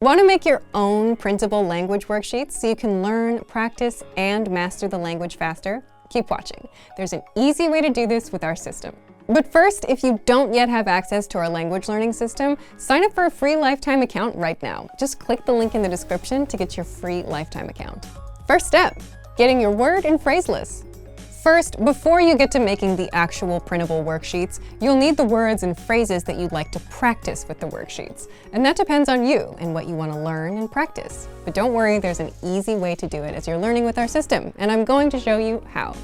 Want to make your own printable language worksheets so you can learn, practice, and master the language faster? Keep watching. There's an easy way to do this with our system. But first, if you don't yet have access to our language learning system, sign up for a free lifetime account right now. Just click the link in the description to get your free lifetime account. First step, getting your word and phrase lists. First, before you get to making the actual printable worksheets, you'll need the words and phrases that you'd like to practice with the worksheets. And that depends on you and what you want to learn and practice. But don't worry, there's an easy way to do it as you're learning with our system, and I'm going to show you how.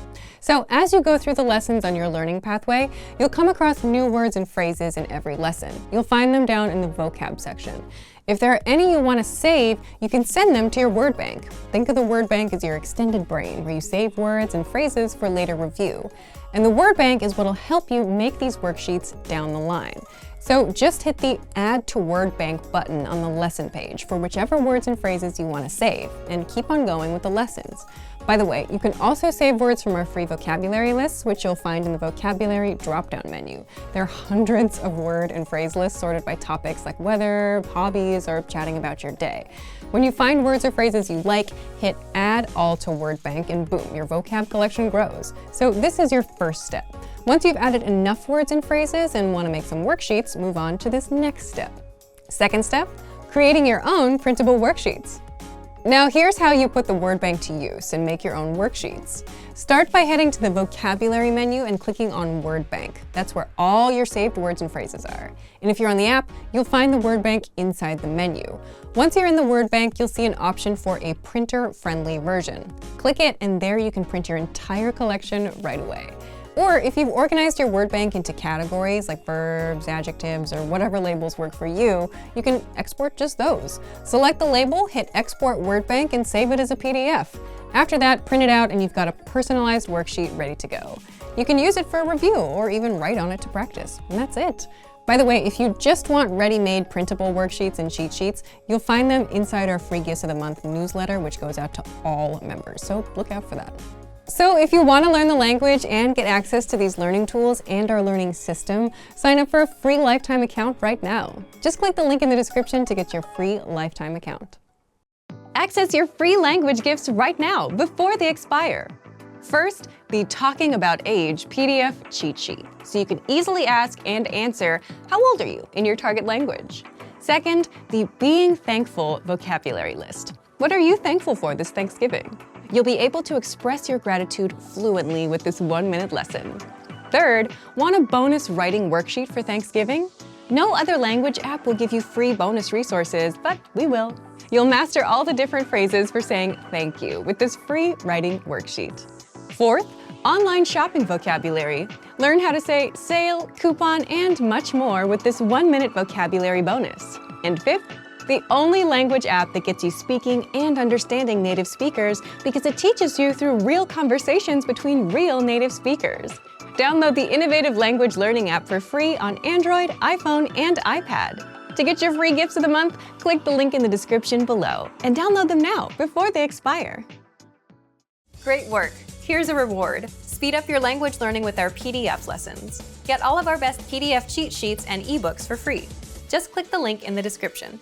So as you go through the lessons on your learning pathway, you'll come across new words and phrases in every lesson. You'll find them down in the vocab section. If there are any you want to save, you can send them to your word bank. Think of the word bank as your extended brain, where you save words and phrases for later review. And the word bank is what will help you make these worksheets down the line. So just hit the Add to Word Bank button on the lesson page for whichever words and phrases you want to save, and keep on going with the lessons. By the way, you can also save words from our free vocabulary lists, which you'll find in the vocabulary drop-down menu. There are hundreds of word and phrase lists sorted by topics like weather, hobbies, or chatting about your day. When you find words or phrases you like, hit Add All to Word Bank, and boom, your vocab collection grows. So this is your first step. Once you've added enough words and phrases and want to make some worksheets, move on to this next step. Second step, creating your own printable worksheets. Now here's how you put the word bank to use and make your own worksheets. Start by heading to the vocabulary menu and clicking on word bank. That's where all your saved words and phrases are. And if you're on the app, you'll find the word bank inside the menu. Once you're in the word bank, you'll see an option for a printer-friendly version. Click it, and there you can print your entire collection right away. Or if you've organized your word bank into categories like verbs, adjectives, or whatever labels work for you, you can export just those. Select the label, hit Export Word Bank, and save it as a PDF. After that, print it out and you've got a personalized worksheet ready to go. You can use it for a review or even write on it to practice, and that's it. By the way, if you just want ready-made printable worksheets and cheat sheets, you'll find them inside our free Gifts of the Month newsletter, which goes out to all members, so look out for that. So if you want to learn the language and get access to these learning tools and our learning system, sign up for a free lifetime account right now. Just click the link in the description to get your free lifetime account. Access your free language gifts right now before they expire. First, the Talking About Age PDF cheat sheet, so you can easily ask and answer, how old are you in your target language? Second, the Being Thankful vocabulary list. What are you thankful for this Thanksgiving? You'll be able to express your gratitude fluently with this 1-minute lesson. Third, want a bonus writing worksheet for Thanksgiving? No other language app will give you free bonus resources, but we will. You'll master all the different phrases for saying thank you with this free writing worksheet. Fourth, online shopping vocabulary. Learn how to say sale, coupon, and much more with this 1-minute vocabulary bonus. And fifth, the only language app that gets you speaking and understanding native speakers because it teaches you through real conversations between real native speakers. Download the innovative language learning app for free on Android, iPhone, and iPad. To get your free gifts of the month, click the link in the description below and download them now before they expire. Great work! Here's a reward. Speed up your language learning with our PDF lessons. Get all of our best PDF cheat sheets and ebooks for free. Just click the link in the description.